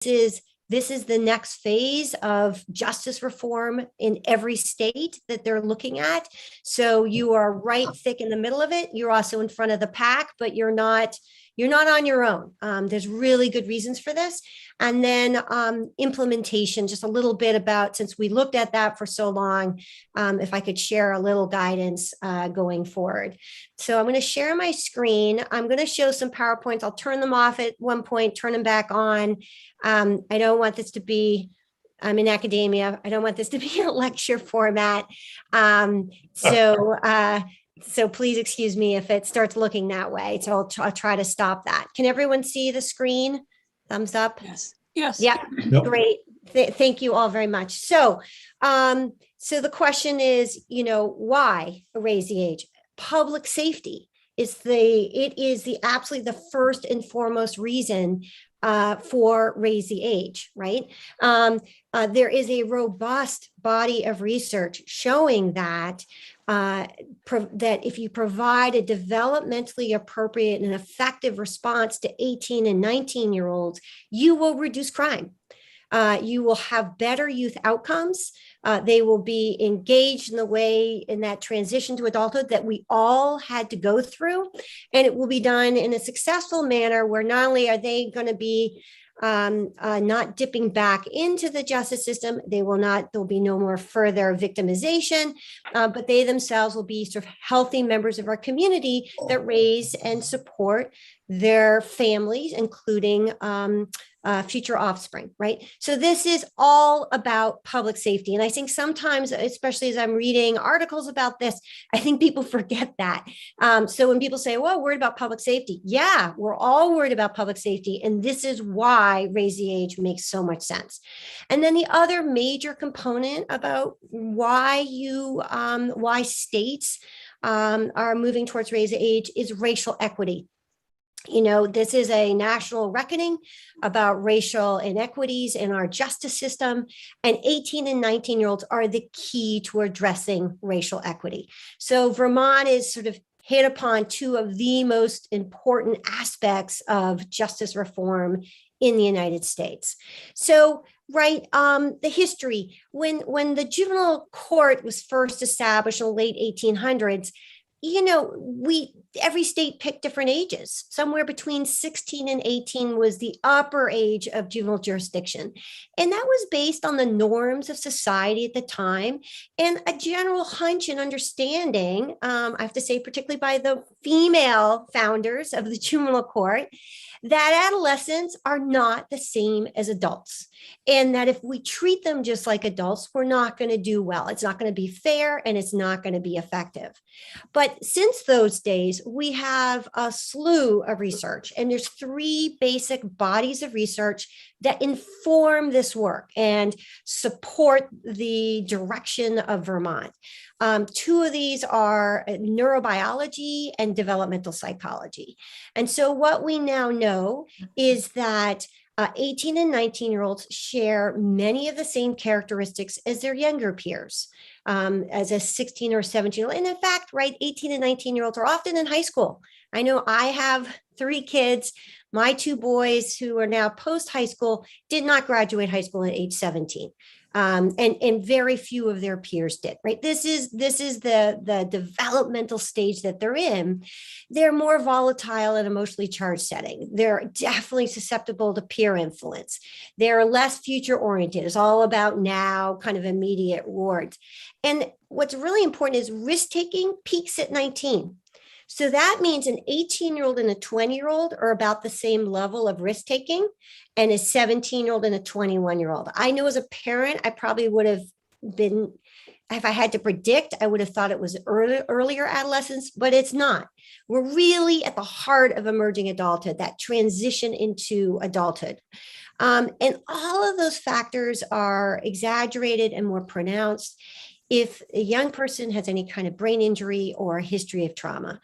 this is the next phase of justice reform in every state that they're looking at. So you are right thick in the middle of it. You're also in front of the pack, but you're not on your own. There's really good reasons for this. And then implementation, just a little bit about, since we looked at that for so long, if I could share a little guidance going forward. So I'm going to share my screen. I'm going to show some PowerPoints. I'll turn them off at one point, turn them back on. I don't want this to be, I'm in academia. I don't want this to be a lecture format. So please excuse me if it starts looking that way. So I'll try to stop that. Can everyone see the screen? Thumbs up? Yes. Yes. Yeah, yep. Great. Thank you all very much. So, so the question is, why raise the age? Public safety is absolutely the first and foremost reason for raise the age, right? There is a robust body of research showing that that if you provide a developmentally appropriate and effective response to 18 and 19-year-olds, you will reduce crime. You will have better youth outcomes. They will be engaged in that transition to adulthood that we all had to go through. And it will be done in a successful manner where not only are they going to be not dipping back into the justice system, there'll be no more further victimization, but they themselves will be sort of healthy members of our community that raise and support their families, including future offspring, right? So this is all about public safety. And I think sometimes, especially as I'm reading articles about this, I think people forget that. So when people say, well, worried about public safety, yeah, we're all worried about public safety. And this is why raise the age makes so much sense. And then the other major component about why states are moving towards raise the age is racial equity. This is a national reckoning about racial inequities in our justice system, and 18 and 19-year-olds are the key to addressing racial equity. So Vermont is sort of hit upon two of the most important aspects of justice reform in the United States. So, right, the history, when the Juvenile Court was first established in the late 1800s, every state picked different ages. Somewhere between 16 and 18 was the upper age of juvenile jurisdiction. And that was based on the norms of society at the time and a general hunch and understanding, I have to say, particularly by the female founders of the Juvenile Court, that adolescents are not the same as adults. And that if we treat them just like adults, we're not going to do well. It's not going to be fair and it's not going to be effective. But since those days, we have a slew of research, and there's three basic bodies of research that inform this work and support the direction of Vermont. Two of these are neurobiology and developmental psychology. And so what we now know is that 18 and 19-year-olds share many of the same characteristics as their younger peers, as a 16 or 17-year-old. And in fact, right, 18 and 19-year-olds are often in high school. I know I have 3 kids. My 2 boys who are now post-high school did not graduate high school at age 17. And very few of their peers did, right? This is the developmental stage that they're in. They're more volatile and emotionally charged setting. They're definitely susceptible to peer influence. They're less future oriented. It's all about now, kind of immediate rewards. And what's really important is risk taking peaks at 19. So that means an 18-year-old and a 20-year-old are about the same level of risk taking, and a 17-year-old and a 21-year-old. I know as a parent, I probably would have been, if I had to predict, I would have thought it was earlier adolescence, but it's not. We're really at the heart of emerging adulthood, that transition into adulthood. And all of those factors are exaggerated and more pronounced if a young person has any kind of brain injury or a history of trauma.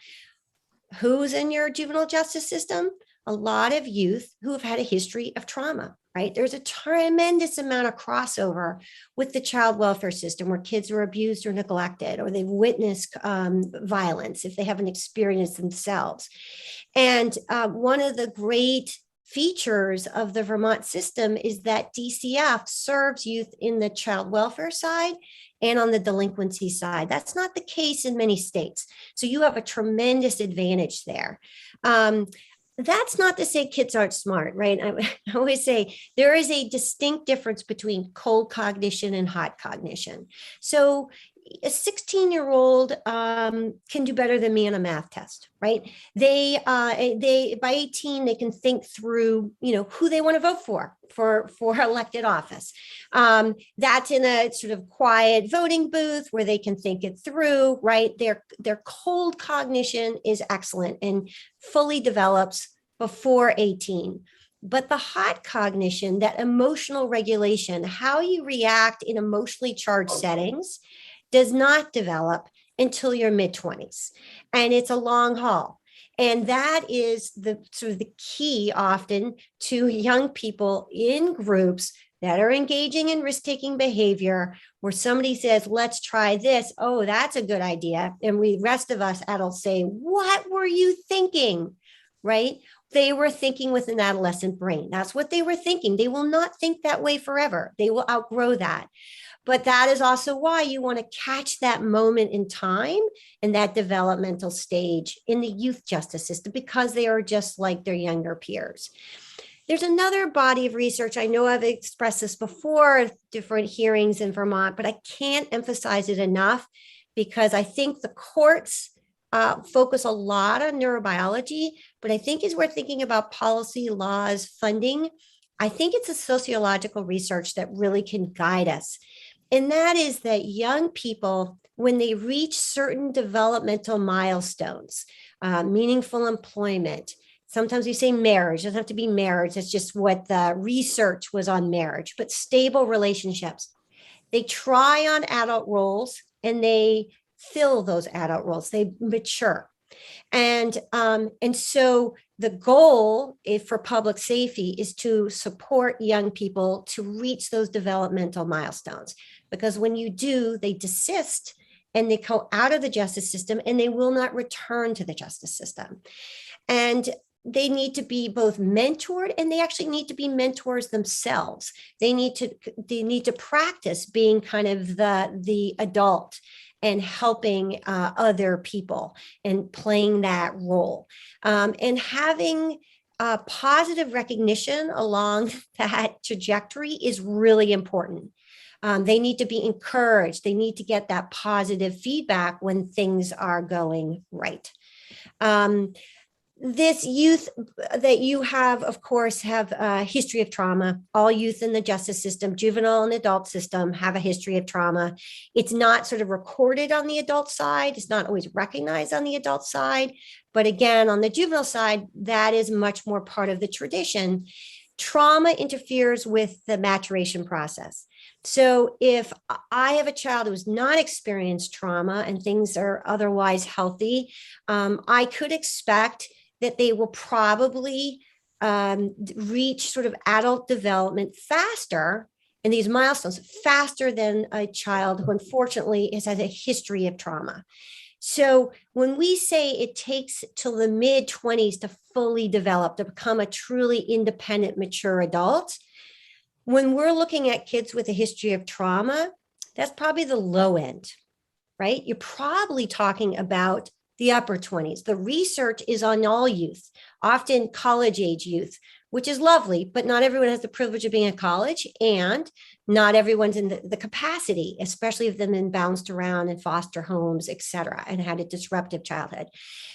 Who's in your juvenile justice system? A lot of youth who have had a history of trauma, right? There's a tremendous amount of crossover with the child welfare system where kids are abused or neglected, or they've witnessed violence if they haven't experienced themselves. And one of the great features of the Vermont system is that DCF serves youth in the child welfare side and on the delinquency side. That's not the case in many states. So you have a tremendous advantage there. That's not to say kids aren't smart, right? I always say there is a distinct difference between cold cognition and hot cognition. So a 16-year-old can do better than me on a math test, right? They by 18 they can think through, who they want to vote for elected office. That's in a sort of quiet voting booth where they can think it through, right? Their cold cognition is excellent and fully develops before 18. But the hot cognition, that emotional regulation, how you react in emotionally charged settings, does not develop until your mid-20s. And it's a long haul. And that is the sort of the key often to young people in groups that are engaging in risk-taking behavior, where somebody says, let's try this. Oh, that's a good idea. And we rest of us adults say, what were you thinking? Right? They were thinking with an adolescent brain. That's what they were thinking. They will not think that way forever. They will outgrow that. But that is also why you want to catch that moment in time and that developmental stage in the youth justice system, because they are just like their younger peers. There's another body of research. I know I've expressed this before, different hearings in Vermont, but I can't emphasize it enough, because I think the courts focus a lot on neurobiology, but I think as we're thinking about policy, laws, funding, I think it's a sociological research that really can guide us. And that is that young people, when they reach certain developmental milestones, meaningful employment, sometimes we say marriage, it doesn't have to be marriage, that's just what the research was on marriage, but stable relationships. They try on adult roles and they fill those adult roles, they mature. And so the goal for public safety is to support young people to reach those developmental milestones. Because when you do, they desist and they go out of the justice system and they will not return to the justice system. And they need to be both mentored, and they actually need to be mentors themselves. They need to practice being kind of the adult and helping other people and playing that role, and having positive recognition along that trajectory is really important. They need to be encouraged. They need to get that positive feedback when things are going right. This youth that you have, of course, have a history of trauma. All youth in the justice system, juvenile and adult system, have a history of trauma. It's not sort of recorded on the adult side. It's not always recognized on the adult side. But again, on the juvenile side, that is much more part of the tradition. Trauma interferes with the maturation process. So if I have a child who's not experienced trauma and things are otherwise healthy, I could expect that they will probably reach sort of adult development faster in these milestones, faster than a child who unfortunately has had a history of trauma. So when we say it takes till the mid-20s to fully develop, to become a truly independent, mature adult, when we're looking at kids with a history of trauma, that's probably the low end, right? You're probably talking about the upper 20s. The research is on all youth, often college age youth, which is lovely, but not everyone has the privilege of being at college, and not everyone's in the capacity, especially if they've been bounced around in foster homes, et cetera, and had a disruptive childhood.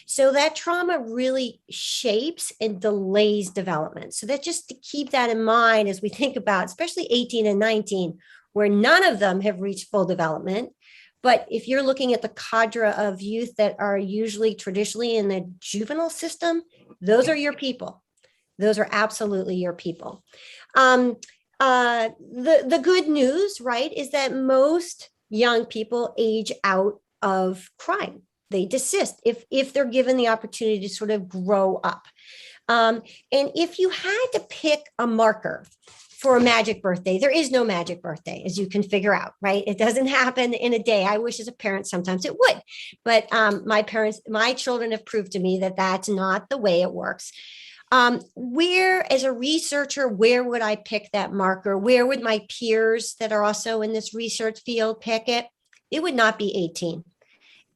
So that trauma really shapes and delays development. So that just to keep that in mind as we think about, especially 18 and 19, where none of them have reached full development. But if you're looking at the cadre of youth that are usually traditionally in the juvenile system, those are your people. Those are absolutely your people. The good news, right, is that most young people age out of crime. They desist if they're given the opportunity to sort of grow up. And if you had to pick a marker for a magic birthday, there is no magic birthday, as you can figure out, right? It doesn't happen in a day. I wish as a parent sometimes it would, but my children have proved to me that that's not the way it works. Where, as a researcher, where would I pick that marker? Where would my peers that are also in this research field pick it? It would not be 18.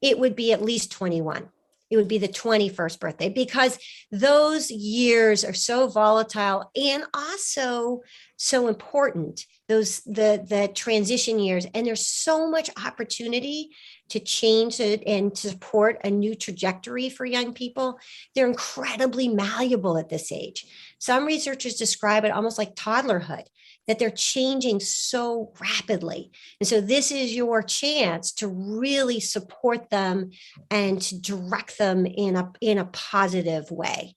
It would be at least 21. It would be the 21st birthday, because those years are so volatile and also so important. Those the transition years, and there's so much opportunity to change it and to support a new trajectory for young people. They're incredibly malleable at this age. Some researchers describe it almost like toddlerhood, that they're changing so rapidly. And so this is your chance to really support them and to direct them in a positive way.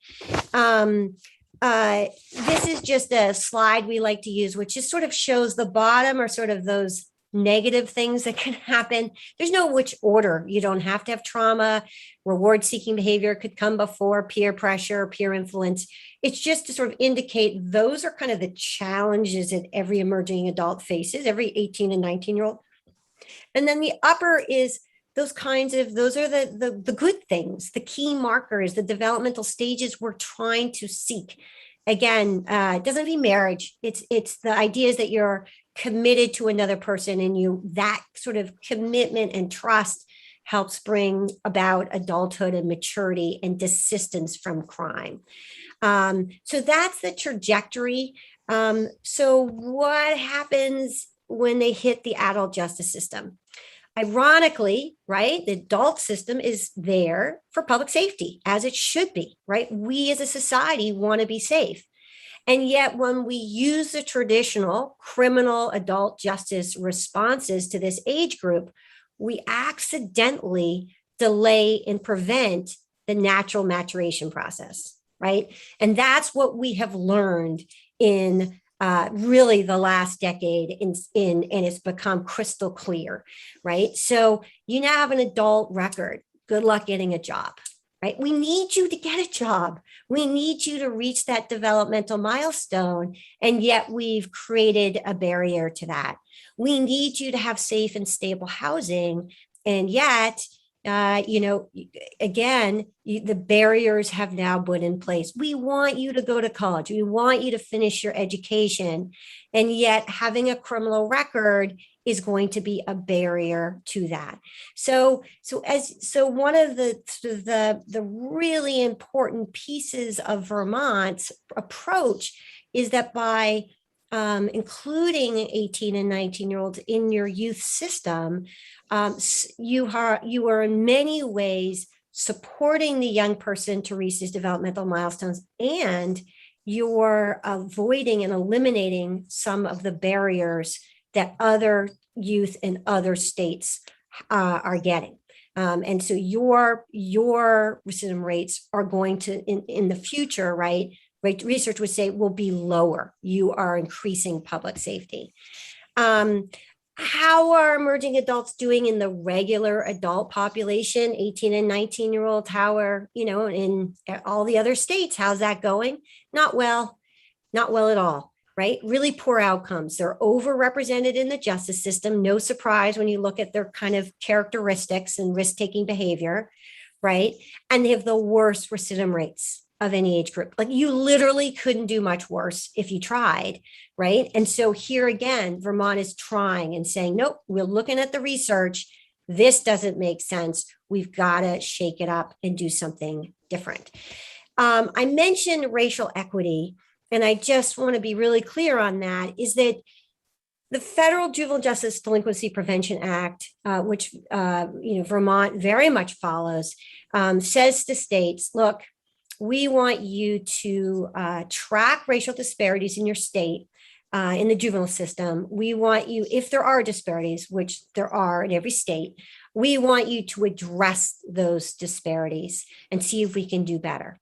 This is just a slide we like to use, which just sort of shows the bottom are sort of those negative things that can happen. There's no which order. You don't have to have trauma. Reward seeking behavior could come before peer pressure, peer influence. It's just to sort of indicate those are kind of the challenges that every emerging adult faces, every 18 and 19-year-old. And then the upper is those are the good things, the key markers, the developmental stages we're trying to seek. Again, it doesn't be marriage. It's the ideas that you're committed to another person, and that sort of commitment and trust helps bring about adulthood and maturity and desistance from crime. So that's the trajectory. So what happens when they hit the adult justice system? Ironically, right, the adult system is there for public safety, as it should be, right? We as a society want to be safe. And yet when we use the traditional criminal adult justice responses to this age group, we accidentally delay and prevent the natural maturation process, right? And that's what we have learned in really the last decade and it's become crystal clear, right? So you now have an adult record. Good luck getting a job, right? We need you to get a job. We need you to reach that developmental milestone. And yet we've created a barrier to that. We need you to have safe and stable housing. And yet, the barriers have now put in place. We want you to go to college. We want you to finish your education. And yet having a criminal record is going to be a barrier to that. So one of the really important pieces of Vermont's approach is that by including 18 and 19-year-olds in your youth system, you are in many ways supporting the young person to reach these developmental milestones, and you're avoiding and eliminating some of the barriers that other youth in other states are getting. And so your recidivism rates are going to, in the future, right, research would say will be lower. You are increasing public safety. How are emerging adults doing in the regular adult population, 18 and 19-year-olds? How are, in all the other states, how's that going? Not well at all, right? Really poor outcomes. They're overrepresented in the justice system. No surprise when you look at their kind of characteristics and risk-taking behavior, right? And they have the worst recidivism rates of any age group. Like, you literally couldn't do much worse if you tried, right? And so here again, Vermont is trying and saying, nope, we're looking at the research. This doesn't make sense. We've got to shake it up and do something different. I mentioned racial equity, and I just want to be really clear on that, is that the Federal Juvenile Justice Delinquency Prevention Act, which Vermont very much follows, says to states, look, we want you to track racial disparities in your state, in the juvenile system. We want you, if there are disparities, which there are in every state, we want you to address those disparities and see if we can do better.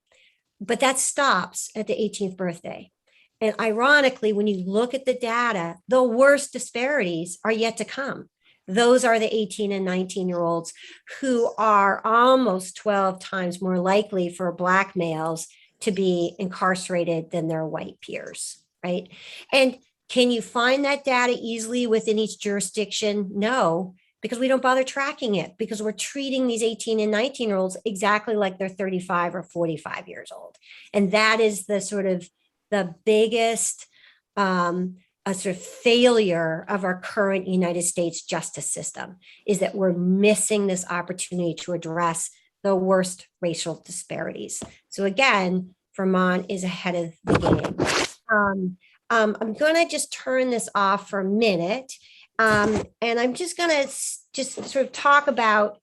But that stops at the 18th birthday. And ironically, when you look at the data, the worst disparities are yet to come. Those are the 18 and 19-year-olds who are almost 12 times more likely for Black males to be incarcerated than their white peers, right? And can you find that data easily within each jurisdiction? No, because we don't bother tracking it, because we're treating these 18 and 19-year-olds exactly like they're 35 or 45 years old. And that is the sort of the biggest a sort of failure of our current United States justice system, is that we're missing this opportunity to address the worst racial disparities. So again, Vermont is ahead of the game. I'm going to just turn this off for a minute. And I'm just going to just sort of talk about,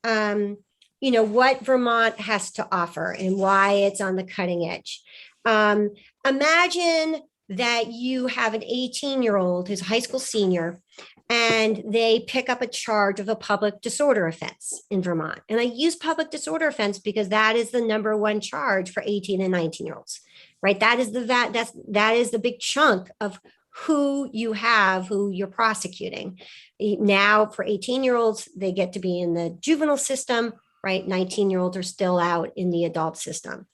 what Vermont has to offer and why it's on the cutting edge. Imagine that you have an 18-year-old who's a high school senior, and they pick up a charge of a public disorder offense in Vermont. And I use public disorder offense because that is the number one charge for 18 and 19-year-olds, right? That is the big chunk of who you're prosecuting. Now for 18-year-olds, they get to be in the juvenile system, right? 19-year-olds are still out in the adult system.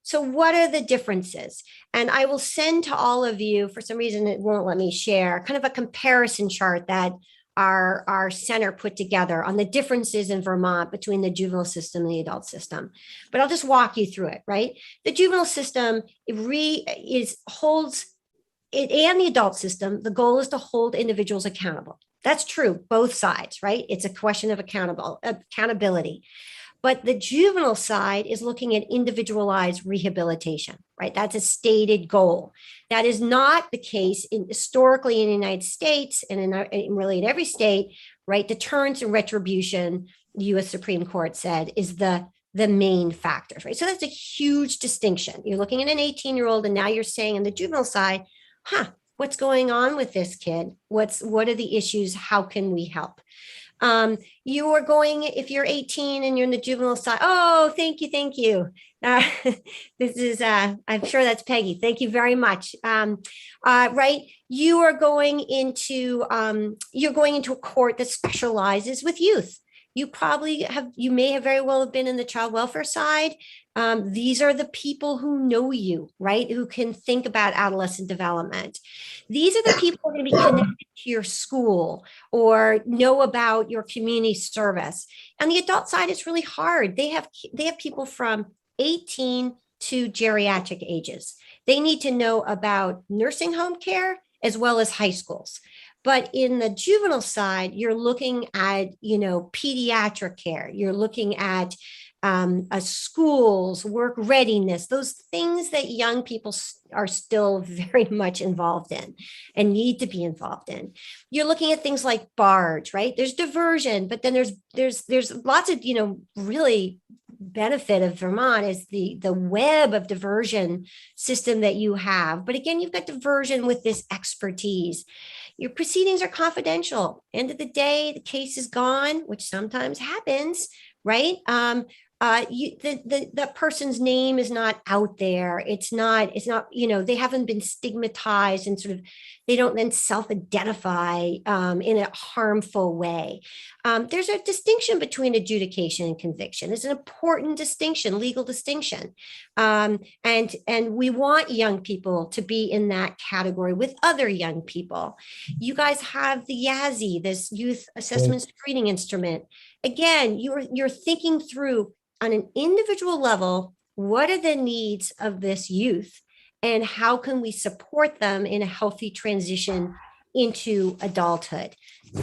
So what are the differences? And I will send to all of you, for some reason it won't let me share, kind of a comparison chart that our center put together on the differences in Vermont between the juvenile system and the adult system. But I'll just walk you through it, right? The juvenile system holds it, and the adult system, the goal is to hold individuals accountable. That's true, both sides, right? It's a question of accountability. But the juvenile side is looking at individualized rehabilitation, right? That's a stated goal. That is not the case historically in the United States and really in every state, right? Deterrence and retribution, the U.S. Supreme Court said, is the main factors, right? So that's a huge distinction. You're looking at an 18-year-old, and now you're saying on the juvenile side, what's going on with this kid? What are the issues? How can we help? You are going, if you're 18 and you're in the juvenile side, oh, thank you. This is, I'm sure that's Peggy. Thank you very much. Right. You are going into a court that specializes with youth. You may have very well have been in the child welfare side. These are the people who know you, right? Who can think about adolescent development. These are the people who are going to be connected to your school or know about your community service. And the adult side is really hard. They have people from 18 to geriatric ages. They need to know about nursing home care as well as high schools. But in the juvenile side, you're looking at, pediatric care. You're looking at schools, work readiness, those things that young people are still very much involved in and need to be involved in. You're looking at things like barge, right? There's diversion, but then there's lots of, really benefit of Vermont is the web of diversion system that you have. But again, you've got diversion with this expertise. Your proceedings are confidential. End of the day, the case is gone, which sometimes happens, right? That person's name is not out there. It's not, they haven't been stigmatized and sort of, they don't then self-identify in a harmful way. There's a distinction between adjudication and conviction. It's an important distinction, legal distinction. And we want young people to be in that category with other young people. You guys have the YASI, this youth assessment screening instrument. Again, you're thinking through on an individual level, what are the needs of this youth and how can we support them in a healthy transition into adulthood,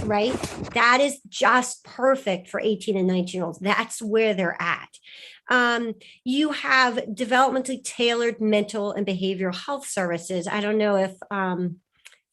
right? That is just perfect for 18 and 19-year-olds. That's where they're at. You have developmentally tailored mental and behavioral health services. I don't know if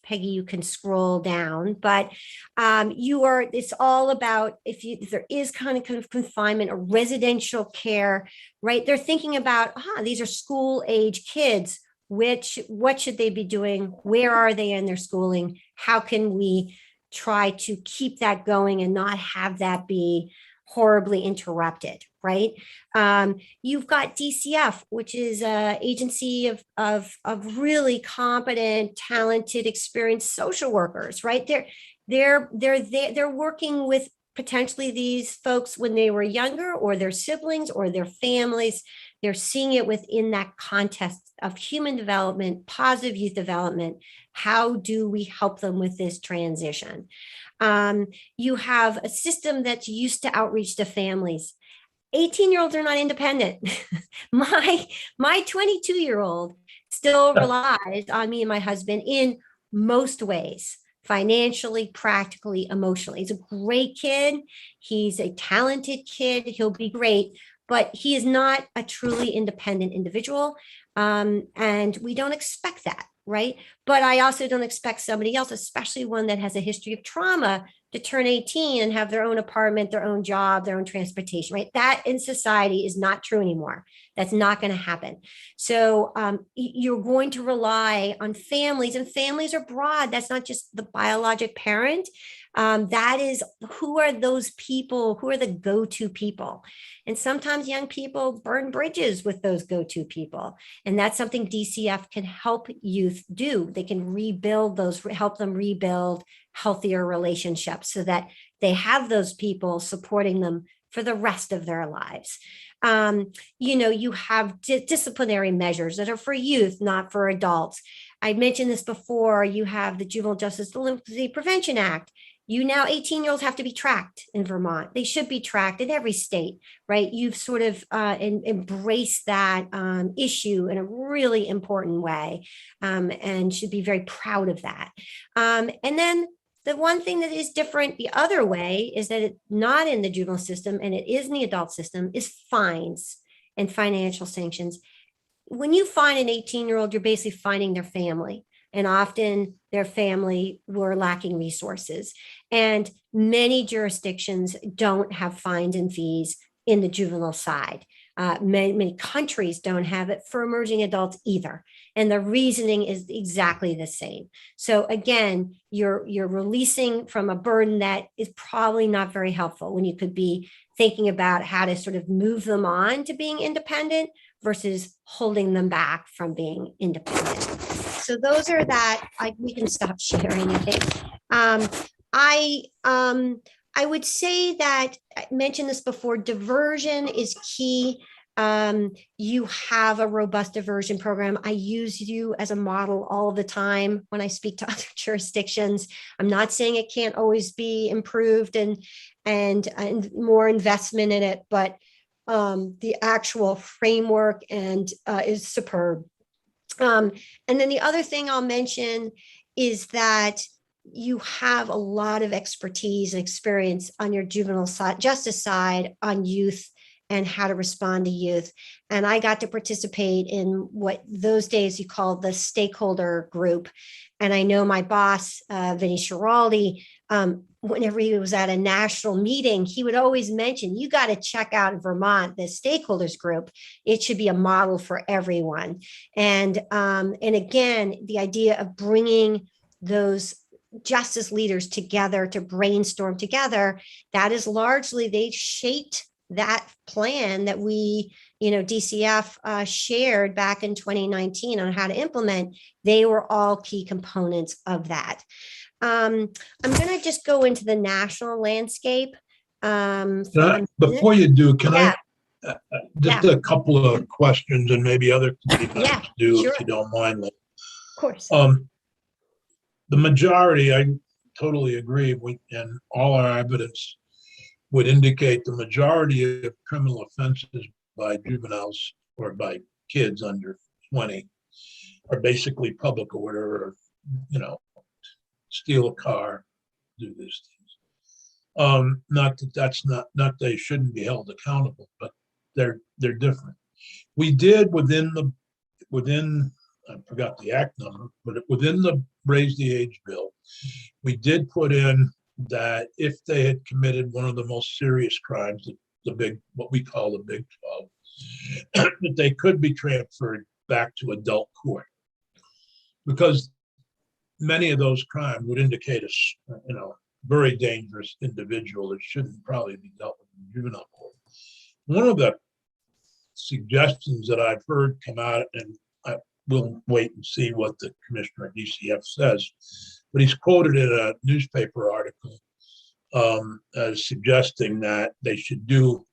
Peggy, you can scroll down, but it's all about if there is kind of confinement or residential care, right? They're thinking about, these are school age kids. What should they be doing? Where are they in their schooling? How can we try to keep that going and not have that be horribly interrupted, right? You've got DCF, which is an agency of really competent, talented, experienced social workers, right? They're working with potentially these folks when they were younger, or their siblings, or their families. They're seeing it within that context of human development, positive youth development. How do we help them with this transition? You have a system that's used to outreach to families. 18-year-olds are not independent. my 22-year-old still relies on me and my husband in most ways, financially, practically, emotionally. He's a great kid. He's a talented kid. He'll be great, but he is not a truly independent individual. And we don't expect that, right? But I also don't expect somebody else, especially one that has a history of trauma, to turn 18 and have their own apartment, their own job, their own transportation, right? That in society is not true anymore. That's not going to happen. So you're going to rely on families, and families are broad. That's not just the biologic parent. That is, who are those people? Who are the go-to people? And sometimes young people burn bridges with those go-to people. And that's something DCF can help youth do. They can rebuild those, help them rebuild healthier relationships so that they have those people supporting them for the rest of their lives. You have disciplinary measures that are for youth, not for adults. I mentioned this before. You have the Juvenile Justice Delinquency Prevention Act. You now 18-year-olds have to be tracked in Vermont. They should be tracked in every state, right? You've sort of embraced that issue in a really important way, and should be very proud of that. And then the one thing that is different the other way is that it's not in the juvenile system and it is in the adult system is fines and financial sanctions. When you fine an 18-year-old, you're basically fining their family. And often their family were lacking resources. And many jurisdictions don't have fines and fees in the juvenile side. Many countries don't have it for emerging adults either. And the reasoning is exactly the same. So again, you're releasing from a burden that is probably not very helpful when you could be thinking about how to sort of move them on to being independent versus holding them back from being independent. So those are that. We can stop sharing, I think. I would say that I mentioned this before, diversion is key. You have a robust diversion program. I use you as a model all the time when I speak to other jurisdictions. I'm not saying it can't always be improved and more investment in it, but the actual framework is superb. And then the other thing I'll mention is that you have a lot of expertise and experience on your juvenile justice side on youth and how to respond to youth. And I got to participate in what those days you called the stakeholder group. And I know my boss, Vinny Schiraldi, whenever he was at a national meeting, he would always mention, you got to check out in Vermont, the stakeholders group. It should be a model for everyone. And again, the idea of bringing those justice leaders together to brainstorm together, that is largely, they shaped that plan that we, DCF shared back in 2019 on how to implement. They were all key components of that. I'm going to just go into the national landscape. Before you do, can I just a couple of questions, and maybe other people do, sure, if you don't mind. Of course. The majority, I totally agree, and all our evidence would indicate the majority of criminal offenses by juveniles or by kids under 20 are basically public order, or, steal a car, do these things. Not that that's not they shouldn't be held accountable, but they're different. We did within I forgot the act number, but within the raise the age bill, we did put in that if they had committed one of the most serious crimes, what we call the Big 12, that they could be transferred back to adult court, because many of those crimes would indicate a very dangerous individual that shouldn't probably be dealt with in juvenile court. One of the suggestions that I've heard come out, and I will wait and see what the commissioner at DCF says, but he's quoted in a newspaper article as suggesting that they should do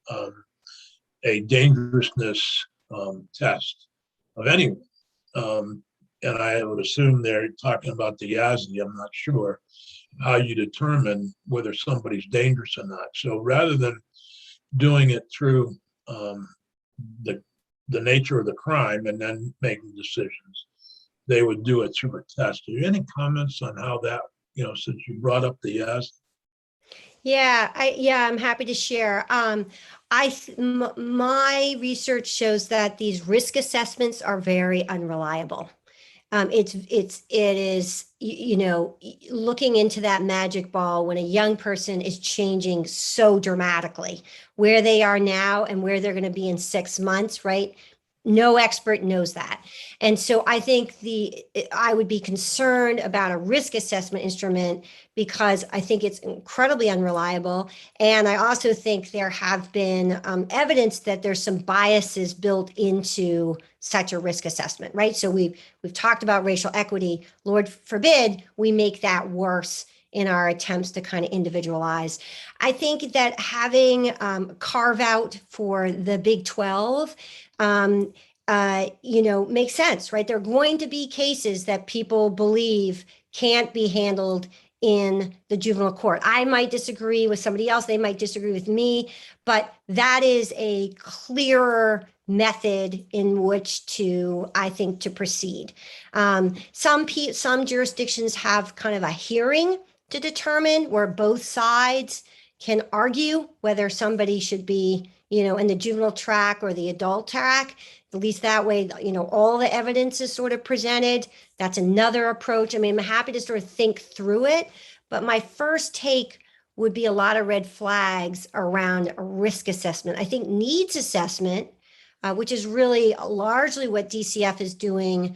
a dangerousness test of anyone. and I would assume they're talking about the YASI, I'm not sure, how you determine whether somebody's dangerous or not. So rather than doing it through the nature of the crime and then making decisions, they would do it through a test. Are there any comments on how that, since you brought up the YASI? Yeah, I'm happy to share. My research shows that these risk assessments are very unreliable. It is, looking into that magic ball when a young person is changing so dramatically, where they are now and where they're going to be in 6 months, right? No expert knows that. And so I think I would be concerned about a risk assessment instrument because I think it's incredibly unreliable. And I also think there have been evidence that there's some biases built into such a risk assessment, right? So we've talked about racial equity. Lord forbid we make that worse in our attempts to kind of individualize. I think that having carve out for the Big 12, makes sense, right? There are going to be cases that people believe can't be handled in the juvenile court. I might disagree with somebody else. They might disagree with me, but that is a clearer method in which to, I think, to proceed. Some jurisdictions have kind of a hearing to determine where both sides can argue whether somebody should be, in the juvenile track or the adult track. At least that way, all the evidence is sort of presented. That's another approach. I mean, I'm happy to sort of think through it, but my first take would be a lot of red flags around a risk assessment. I think needs assessment, which is really largely what DCF is doing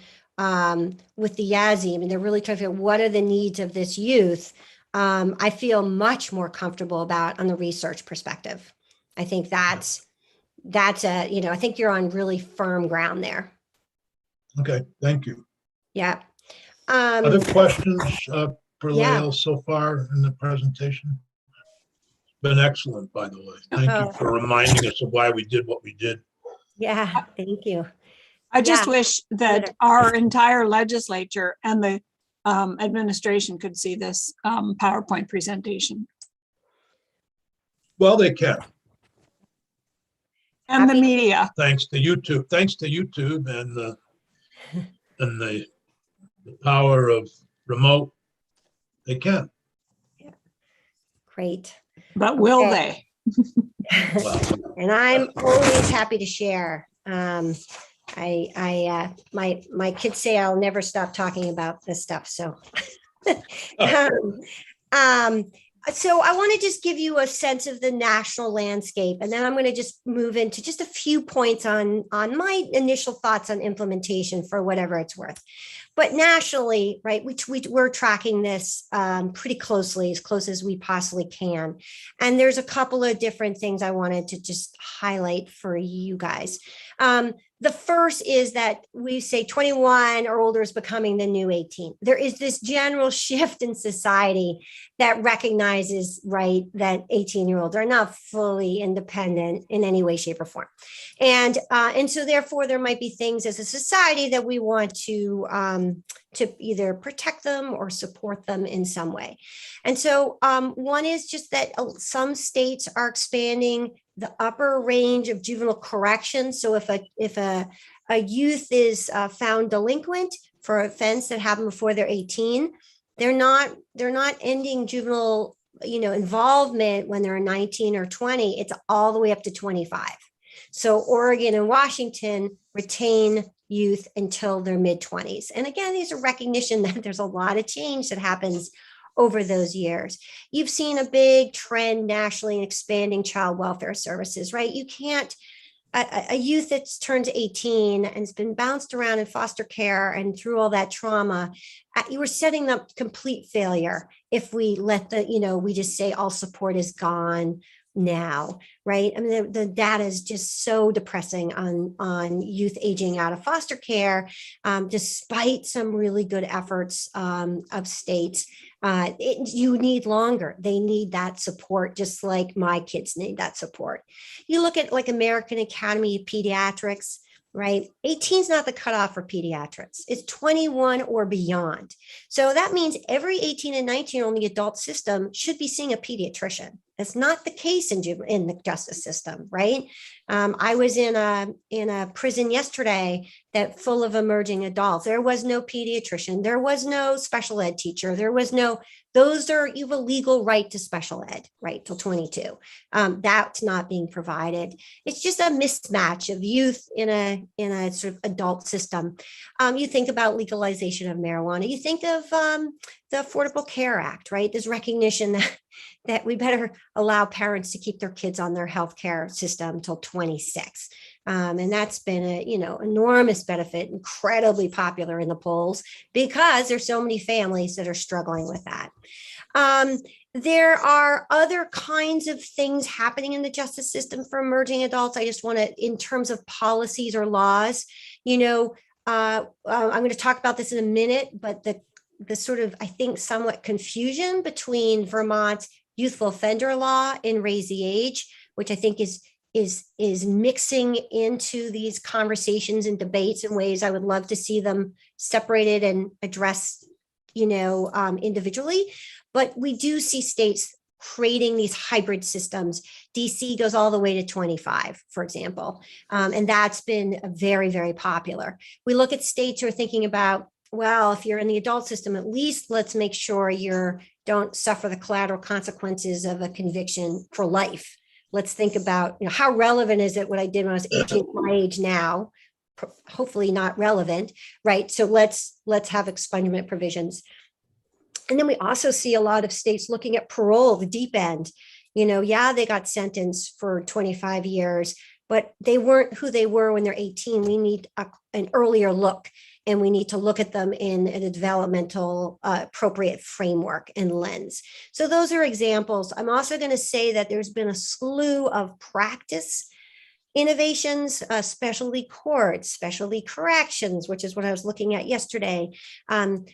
with the YASI. I mean, they're really trying to figure out what are the needs of this youth. I feel much more comfortable about on the research perspective. I think that's I think you're on really firm ground there. Okay, thank you. Yeah. Other questions for Yeah. Lael so far in the presentation? Been excellent, by the way. Thank you for reminding us of why we did what we did. Yeah, thank you. I just wish that our entire legislature and the administration could see this PowerPoint presentation. Well, they can. And the media. Thanks to YouTube and the power of remote, they can. Yeah. Great. But will they? Well, And I'm always happy to share. My kids say I'll never stop talking about this stuff. So, so I want to just give you a sense of the national landscape, and then I'm going to just move into just a few points on my initial thoughts on implementation for whatever it's worth. But nationally, right, we're tracking this pretty closely, as close as we possibly can. And there's a couple of different things I wanted to just highlight for you guys. The first is that we say 21 or older is becoming the new 18. There is this general shift in society that recognizes, right, that 18-year-olds are not fully independent in any way, shape, or form. And so therefore there might be things as a society that we want to either protect them or support them in some way. And so one is just that some states are expanding the upper range of juvenile correction. So if a youth is found delinquent for an offense that happened before they're 18, they're not ending juvenile involvement when they're 19 or 20. It's all the way up to 25. So Oregon and Washington retain youth until their mid-20s. And again, these are recognition that there's a lot of change that happens over those years. You've seen a big trend nationally in expanding child welfare services, right? You can't, a youth that's turned 18 and has been bounced around in foster care and through all that trauma, you were setting up complete failure if we let we just say all support is gone now, right? I mean, the data is just so depressing on youth aging out of foster care, despite some really good efforts of states. You need longer. They need that support, just like my kids need that support. You look at like American Academy of Pediatrics, right? 18 is not the cutoff for pediatrics. It's 21 or beyond. So that means every 18 and 19-year-old in the adult system should be seeing a pediatrician. That's not the case in the justice system, right? I was in a prison yesterday that full of emerging adults. There was no pediatrician. There was no special ed teacher. There was no, you have a legal right to special ed, right, till 22. That's not being provided. It's just a mismatch of youth in a sort of adult system. You think about legalization of marijuana. You think of the Affordable Care Act, right? There's recognition that we better allow parents to keep their kids on their healthcare system till 26. And that's been a, enormous benefit, incredibly popular in the polls because there's so many families that are struggling with that. There are other kinds of things happening in the justice system for emerging adults. I just want to, in terms of policies or laws, I'm going to talk about this in a minute, but the sort of, I think, somewhat confusion between Vermont's youthful offender law and raise the age, which I think is mixing into these conversations and debates in ways I would love to see them separated and addressed, individually. But we do see states creating these hybrid systems. DC goes all the way to 25, for example, and that's been very, very popular. We look at states who are thinking about, well, if you're in the adult system, at least let's make sure you don't suffer the collateral consequences of a conviction for life. Let's think about, how relevant is it what I did when I was 18, my age now? Hopefully not relevant, right? So let's have expungement provisions. And then we also see a lot of states looking at parole, the deep end. They got sentenced for 25 years, but they weren't who they were when they're 18. We need an earlier look, and we need to look at them in a developmental appropriate framework and lens. So those are examples. I'm also going to say that there's been a slew of practice innovations, specialty courts, specialty corrections, which is what I was looking at yesterday,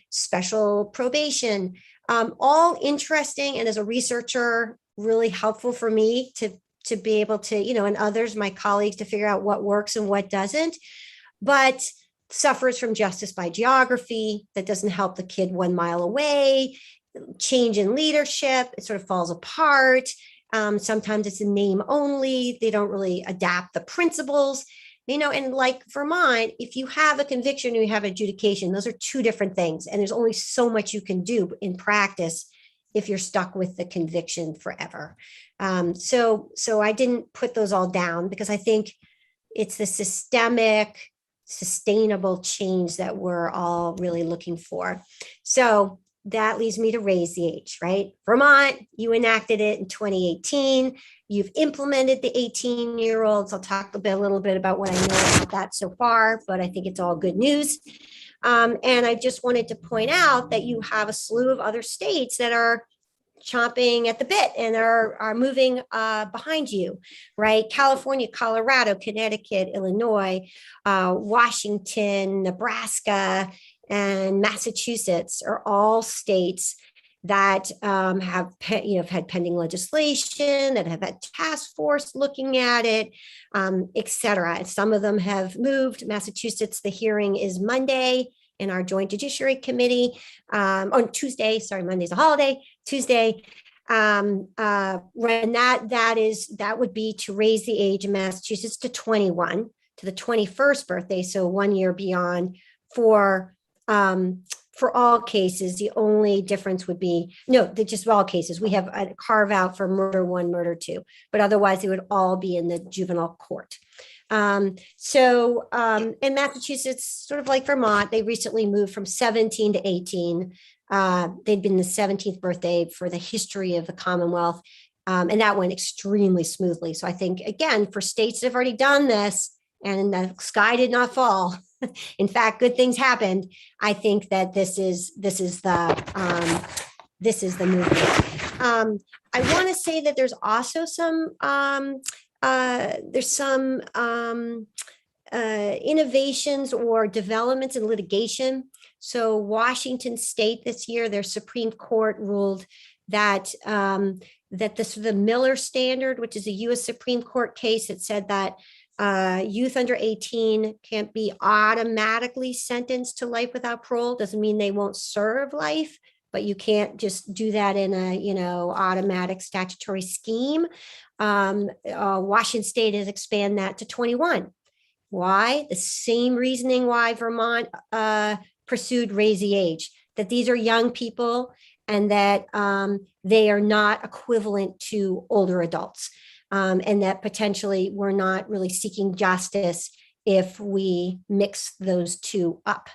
special probation, all interesting. And as a researcher, really helpful for me to be able to, and others, my colleagues, to figure out what works and what doesn't, but suffers from justice by geography. That doesn't help the kid 1 mile away. Change in leadership, it sort of falls apart. Sometimes it's a name only. They don't really adapt the principles, and like Vermont, if you have a conviction or you have adjudication, those are two different things. And there's only so much you can do in practice if you're stuck with the conviction forever. So I didn't put those all down because I think it's the systemic, sustainable change that we're all really looking for. So that leads me to raise the age, right? Vermont, you enacted it in 2018. You've implemented the 18-year-olds. I'll talk a little bit about what I know about that so far, but I think it's all good news. And I just wanted to point out that you have a slew of other states that are chomping at the bit and are moving behind you, right? California, Colorado, Connecticut, Illinois, Washington, Nebraska, and Massachusetts are all states that have had pending legislation, that have had task force looking at it, et cetera. And some of them have moved. Massachusetts, the hearing is Monday in our Joint Judiciary Committee on Tuesday. Sorry, Monday's a holiday. Tuesday. And that would be to raise the age in Massachusetts to 21, to the 21st birthday, so 1 year beyond for all cases. The only difference would be, just all cases. We have a carve out for murder 1, murder 2, but otherwise they would all be in the juvenile court. In Massachusetts, sort of like Vermont, they recently moved from 17 to 18. They'd been the 17th birthday for the history of the Commonwealth. And that went extremely smoothly. So I think, again, for states that have already done this and the sky did not fall, in fact, good things happened. I think that this is the movement. I want to say that there's also some innovations or developments in litigation. So Washington State this year, their Supreme Court ruled that the Miller standard, which is a U.S. Supreme Court case that said that Youth under 18 can't be automatically sentenced to life without parole. Doesn't mean they won't serve life, but you can't just do that in a, automatic statutory scheme. Washington State has expanded that to 21. Why? The same reasoning why Vermont pursued raise the age, that these are young people and that they are not equivalent to older adults. And that potentially we're not really seeking justice if we mix those two up.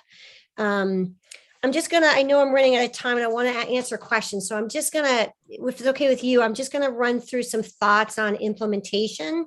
I'm just gonna, I know I'm running out of time and I want to answer questions. So I'm just gonna, if it's okay with you, I'm just gonna run through some thoughts on implementation.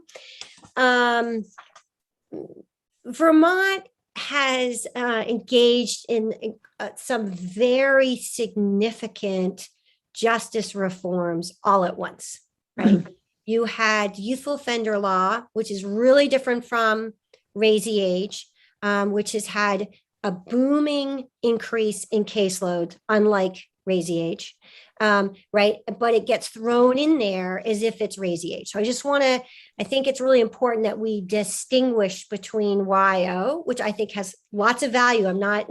Vermont has engaged in some very significant justice reforms all at once, right? You had youthful offender law, which is really different from raise the age, which has had a booming increase in caseload, unlike raise the age, right? But it gets thrown in there as if it's raise the age. So I think it's really important that we distinguish between YO, which I think has lots of value. I'm not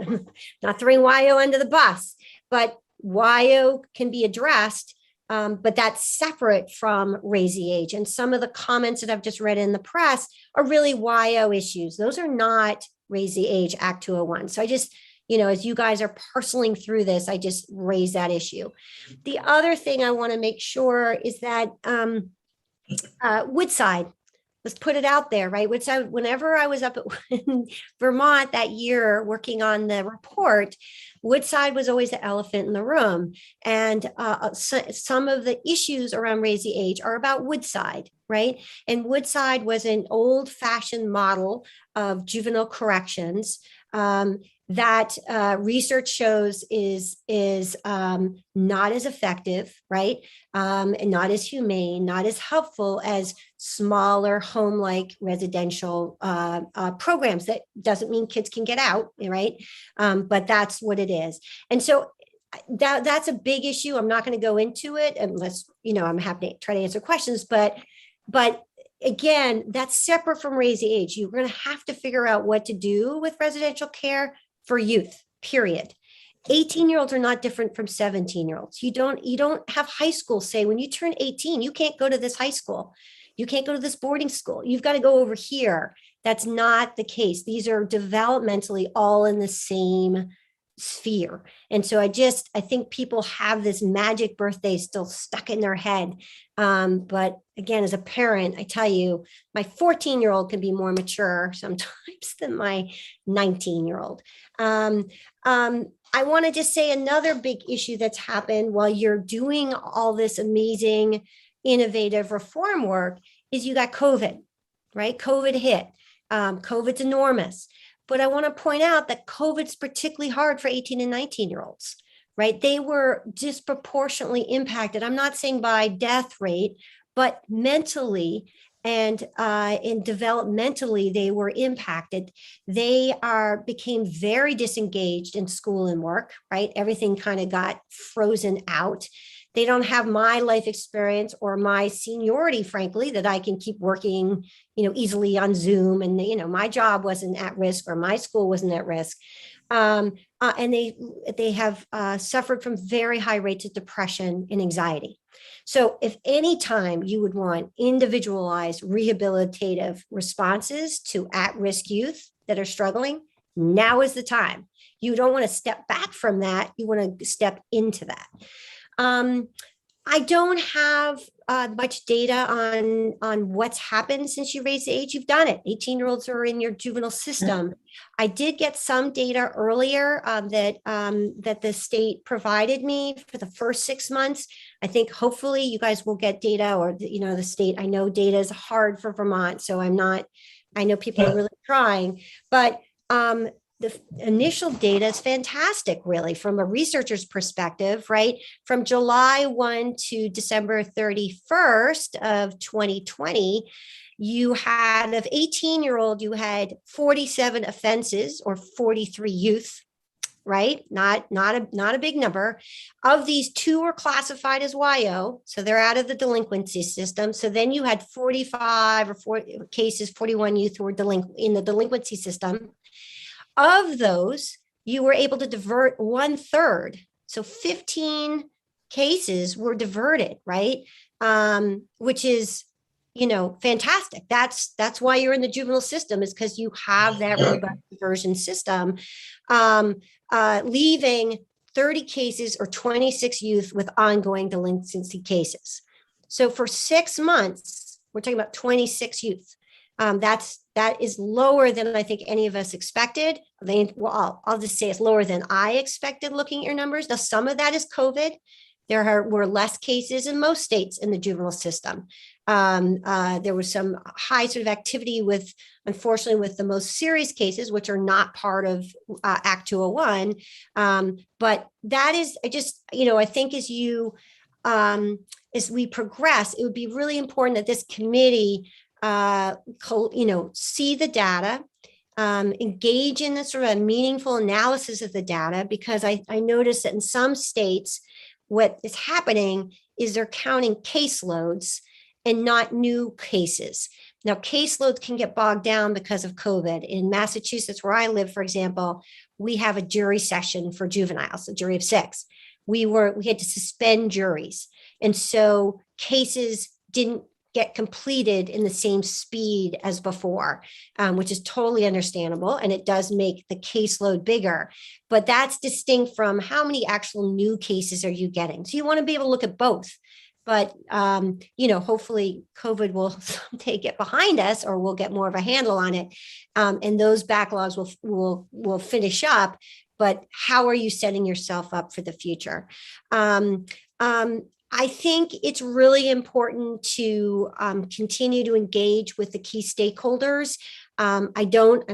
throwing YO under the bus, but YO can be addressed, but that's separate from raise the age. And some of the comments that I've just read in the press are really YO issues. Those are not raise the age Act 201. So I just, as you guys are parceling through this, I just raise that issue. The other thing I want to make sure is that Woodside, let's put it out there, right? Woodside, whenever I was up at Vermont that year working on the report, Woodside was always the elephant in the room. And some of the issues around raise the age are about Woodside, right? And Woodside was an old-fashioned model of juvenile corrections that research shows is not as effective, right? And not as humane, not as helpful as smaller home-like residential programs. That doesn't mean kids can get out, right? But that's what it is. And so that's a big issue. I'm not going to go into it unless, I'm happy to try to answer questions, but again, that's separate from raise the age. You're going to have to figure out what to do with residential care for youth, period. 18-year-olds are not different from 17-year-olds. You don't have high school say, when you turn 18, you can't go to this high school. You can't go to this boarding school. You've got to go over here. That's not the case. These are developmentally all in the same sphere. And so I think people have this magic birthday still stuck in their head. But again, as a parent, I tell you, my 14-year-old can be more mature sometimes than my 19-year-old. I want to just say another big issue that's happened while you're doing all this amazing, innovative reform work is you got COVID, right? COVID hit. COVID's enormous. But I want to point out that COVID's particularly hard for 18 and 19-year-olds, right? They were disproportionately impacted. I'm not saying by death rate, but mentally and developmentally, they were impacted. They became very disengaged in school and work, right? Everything kind of got frozen out. They don't have my life experience or my seniority, frankly, that I can keep working, easily on Zoom. And, my job wasn't at risk or my school wasn't at risk. And they have suffered from very high rates of depression and anxiety. So if any time you would want individualized rehabilitative responses to at-risk youth that are struggling, now is the time. You don't want to step back from that. You want to step into that. I don't have much data on what's happened since you raised the age. You've done it. 18-year-olds are in your juvenile system. I did get some data earlier that the state provided me for the first 6 months. I think hopefully you guys will get data, or the state. I know data is hard for Vermont, so I know people are really trying, but the initial data is fantastic, really, from a researcher's perspective, right? From July 1 to December 31st of 2020, you had, of 18-year-old, you had 47 offenses or 43 youth right? Not a big number. Of these, 2 were classified as YO, so they're out of the delinquency system. So then you had 45 or 40 cases, 41 youth who were in the delinquency system. Of those, you were able to divert 1/3. So 15 cases were diverted, right? Which is, fantastic. That's why you're in the juvenile system, is because you have that robust diversion system. Leaving 30 cases or 26 youth with ongoing delinquency cases. So for 6 months, we're talking about 26 youth. That is lower than I think any of us expected. I'll just say it's lower than I expected looking at your numbers. Now, some of that is COVID. Were less cases in most states in the juvenile system. There was some high sort of activity unfortunately, with the most serious cases, which are not part of Act 201. But that is, I think as we progress, it would be really important that this committee, see the data, engage in this sort of meaningful analysis of the data, because I noticed that in some states, what is happening is they're counting caseloads and not new cases. Now, caseloads can get bogged down because of COVID. In Massachusetts, where I live, for example, we have a jury session for juveniles, a jury of 6. We had to suspend juries. And so cases didn't get completed in the same speed as before, which is totally understandable. And it does make the caseload bigger, but that's distinct from how many actual new cases are you getting. So you want to be able to look at both. But, hopefully COVID will someday get behind us, or we'll get more of a handle on it. And those backlogs will finish up. But how are you setting yourself up for the future? I think it's really important to continue to engage with the key stakeholders. I'm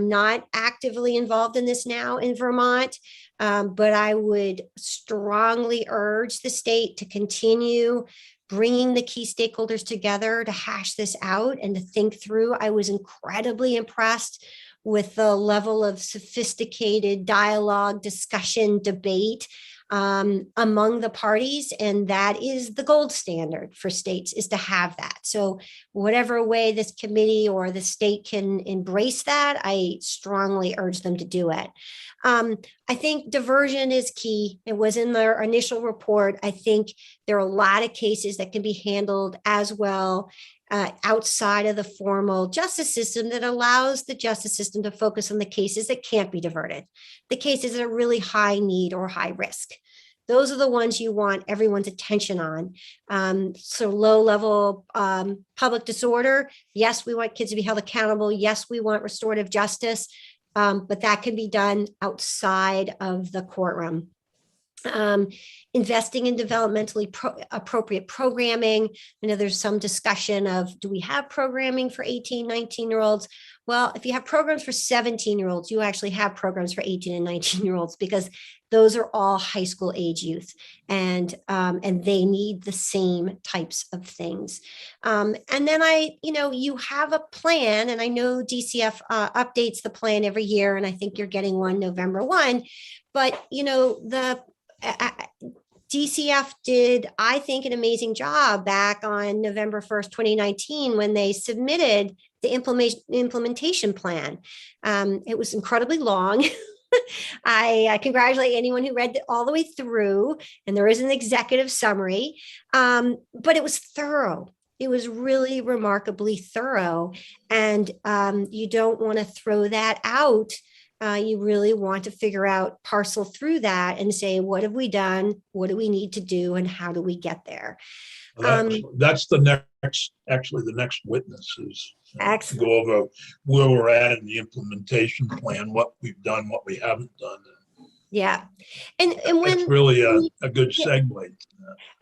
not actively involved in this now in Vermont, but I would strongly urge the state to continue bringing the key stakeholders together to hash this out and to think through. I was incredibly impressed with the level of sophisticated dialogue, discussion, debate among the parties. And that is the gold standard for states, is to have that. So whatever way this committee or the state can embrace that, I strongly urge them to do it. I think diversion is key. It was in their initial report. I think there are a lot of cases that can be handled as well outside of the formal justice system, that allows the justice system to focus on the cases that can't be diverted, the cases that are really high need or high risk. Those are the ones you want everyone's attention on. So low level public disorder. Yes, we want kids to be held accountable. Yes, we want restorative justice, but that can be done outside of the courtroom. Investing in developmentally appropriate programming. I know there's some discussion of, do we have programming for 18, 19-year-olds? Well, if you have programs for 17-year-olds, you actually have programs for 18 and 19-year-olds, because those are all high school age youth, and they need the same types of things. And then you have a plan, and I know DCF updates the plan every year, and I think you're getting one November 1, but the DCF did, I think, an amazing job back on November 1st, 2019, when they submitted the implementation plan. It was incredibly long. I congratulate anyone who read it all the way through, and there is an executive summary, but it was thorough. It was really remarkably thorough, and you don't want to throw that out. You really want to parcel through that and say, what have we done? What do we need to do? And how do we get there? That's the next witness is to go over where we're at in the implementation plan, what we've done, what we haven't done. Yeah. And when it's really a good segue.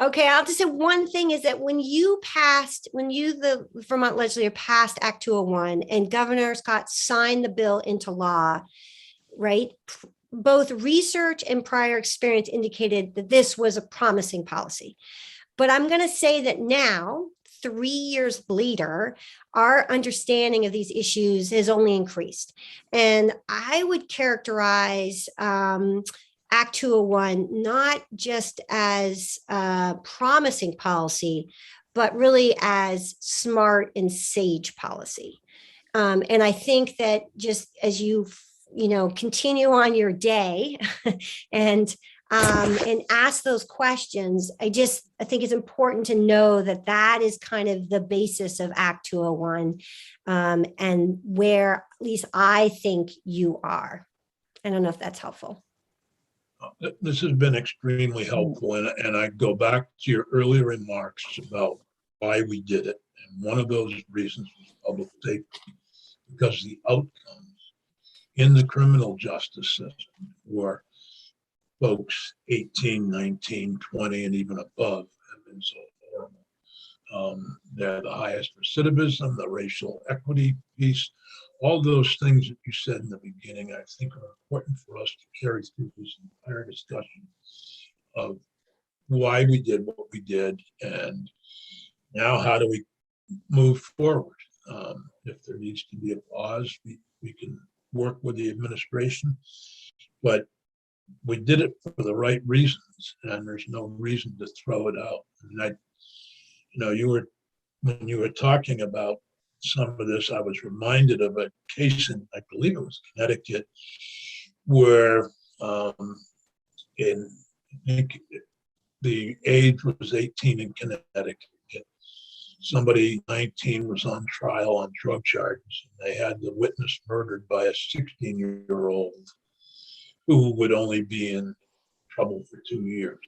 Okay, I'll just say one thing is that when the Vermont legislature passed Act 201 and Governor Scott signed the bill into law, right? Both research and prior experience indicated that this was a promising policy. But I'm going to say that now, 3 years later, our understanding of these issues has only increased. And I would characterize Act 201 not just as promising policy, but really as smart and sage policy. And I think that just as you continue on your day and ask those questions, I think it's important to know that that is kind of the basis of Act 201, and where at least I think you are. I don't know if that's helpful. This has been extremely helpful, and I go back to your earlier remarks about why we did it. And one of those reasons was public safety, because the outcomes in the criminal justice system were folks 18, 19, 20, and even above have been so horrible. They're the highest recidivism, the racial equity piece, all those things that you said in the beginning, I think are important for us to carry through this entire discussion of why we did what we did, and now how do we move forward. If there needs to be a pause, we can work with the administration, but we did it for the right reasons, and there's no reason to throw it out. And when you were talking about some of this, I was reminded of a case in, I believe it was Connecticut, where I think the age was 18 in Connecticut. Somebody 19 was on trial on drug charges, and they had the witness murdered by a 16-year-old who would only be in trouble for 2 years.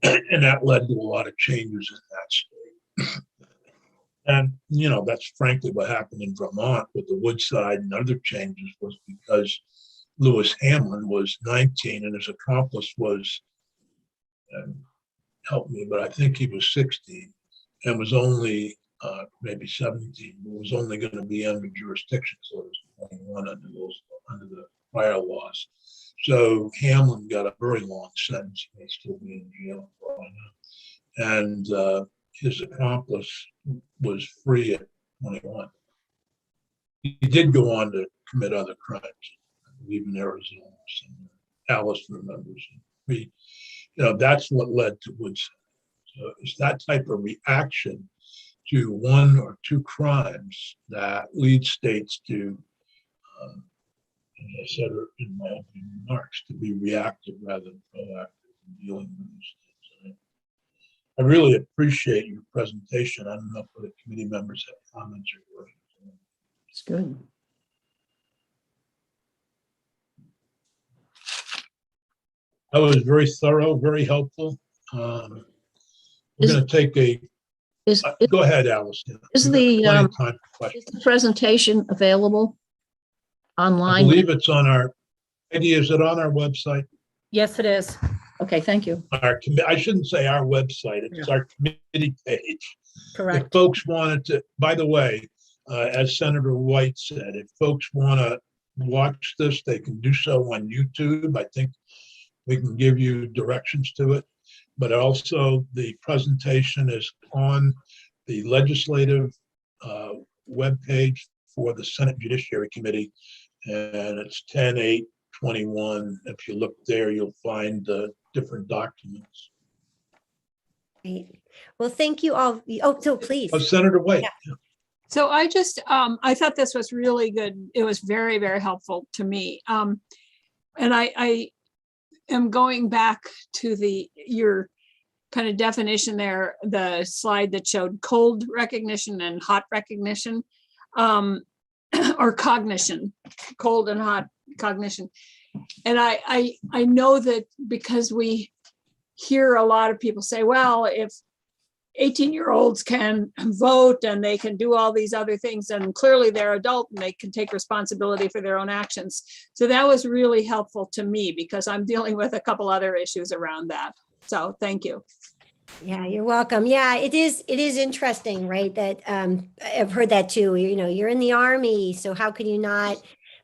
And that led to a lot of changes in that state. And, that's frankly what happened in Vermont with the Woodside and other changes, was because Lewis Hamlin was 19 and his accomplice was, help me, but I think he was 16 and was only maybe 17, but was only going to be under jurisdiction, so it was 21 under the prior laws. So Hamlin got a very long sentence. He may still be in jail for all I know. And his accomplice was free at 21. He did go on to commit other crimes, I believe in Arizona. Alice remembers. That's what led to Woodside. So it's that type of reaction to one or two crimes that leads states to, as I said in my opening remarks, to be reactive rather than proactive in dealing with these things. I really appreciate your presentation. I don't know if the committee members have comments or questions. It's good. That was very thorough, very helpful. We're going to take a. Go ahead, Alice. Is the presentation available online? I believe it's on our. Is it on our website? Yes, it is. Okay, thank you. I shouldn't say our website. It's our committee page. Correct. If folks wanted to, by the way, as Senator White said, if folks want to watch this, they can do so on YouTube. I think we can give you directions to it. But also the presentation is on the legislative webpage for the Senate Judiciary Committee, and it's 10/8/21. If you look there, you'll find different documents. Great. Well, thank you all. Oh, so please. Senator White. Yeah. So I just, I thought this was really good. It was very, very helpful to me. And I am going back to your kind of definition there, the slide that showed cold recognition and hot recognition, or cognition, cold and hot cognition. And I know that because we hear a lot of people say, well, if 18-year-olds can vote and they can do all these other things, and clearly they're adult and they can take responsibility for their own actions. So that was really helpful to me because I'm dealing with a couple other issues around that. So thank you. Yeah, you're welcome. Yeah, it is interesting, right? That I've heard that too. You're in the Army, so how can you not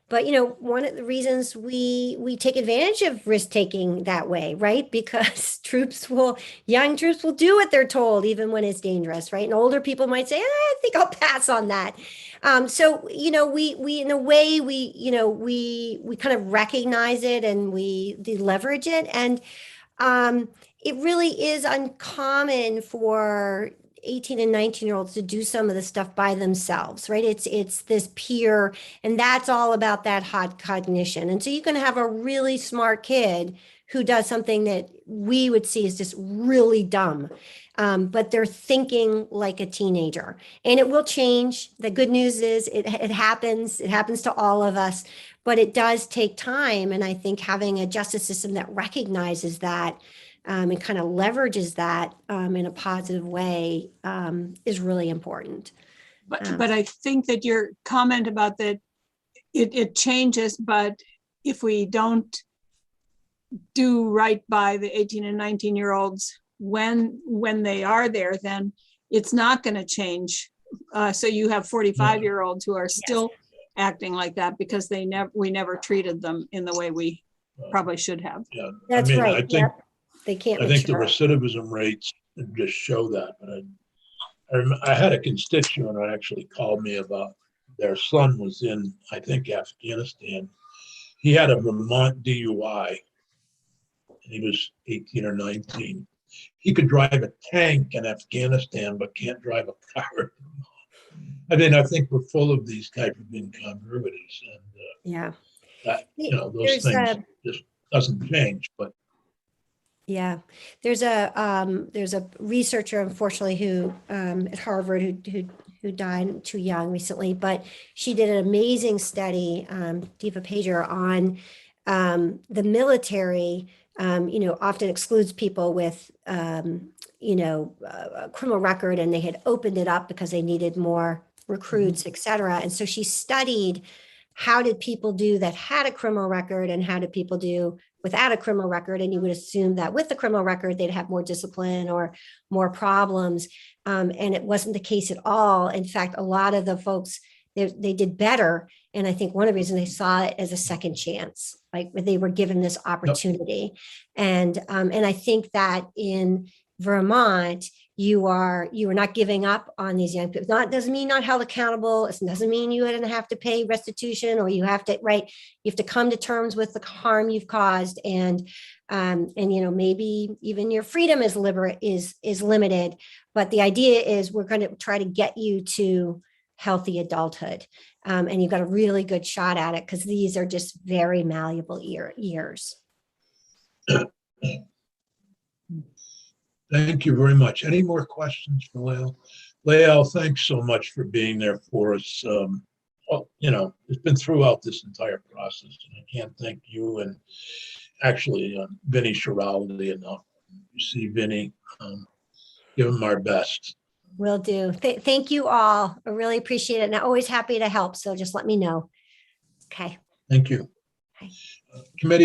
But one of the reasons we take advantage of risk taking that way, right? Because young troops will do what they're told, even when it's dangerous, right? And older people might say, I think I'll pass on that. So we in a way we kind of recognize it and we leverage it, and it really is uncommon for 18 and 19-year-olds to do some of the stuff by themselves, right? It's this peer, and that's all about that hot cognition. And so you can have a really smart kid who does something that we would see as just really dumb, but they're thinking like a teenager, and it will change. The good news is it happens to all of us, but it does take time. And I think having a justice system that recognizes that and kind of leverages that in a positive way is really important. But I think that your comment about that it changes, but if we don't do right by the 18 and 19-year-olds when they are there, then it's not going to change. So you have 45-year-olds who are still acting like that because we never treated them in the way we probably should have. Yeah, that's right. I think they can't. I think the recidivism rates just show that. But I had a constituent who actually called me about their son was in, I think, Afghanistan. He had a Vermont DUI, and he was 18 or 19. He could drive a tank in Afghanistan, but can't drive a car. I think we're full of these type of incongruities, and those things just doesn't change. But yeah, there's a researcher, unfortunately, who at Harvard who died too young recently, but she did an amazing study, Diva Pager, on the military. Often excludes people with a criminal record, and they had opened it up because they needed more recruits, et cetera. And so she studied how did people do that had a criminal record and how did people do without a criminal record. And you would assume that with the criminal record, they'd have more discipline or more problems. And it wasn't the case at all. In fact, a lot of the folks, they did better. And I think one of the reasons they saw it as a second chance, like they were given this opportunity. Yep. And I think that in Vermont, you are not giving up on these young people. Doesn't mean not held accountable. It doesn't mean you didn't have to pay restitution, or you have to come to terms with the harm you've caused, and maybe even your freedom is limited. But the idea is we're going to try to get you to healthy adulthood, and you've got a really good shot at it because these are just very malleable years. Thank you very much. Any more questions for Lael? Lael, thanks so much for being there for us. It's been throughout this entire process, and I can't thank you and actually Vinny Schiraldi enough. You see Vinny, give him our best. Will do. Thank you all. I really appreciate it, and I'm always happy to help. So just let me know. Okay. Thank you. Okay. Committee.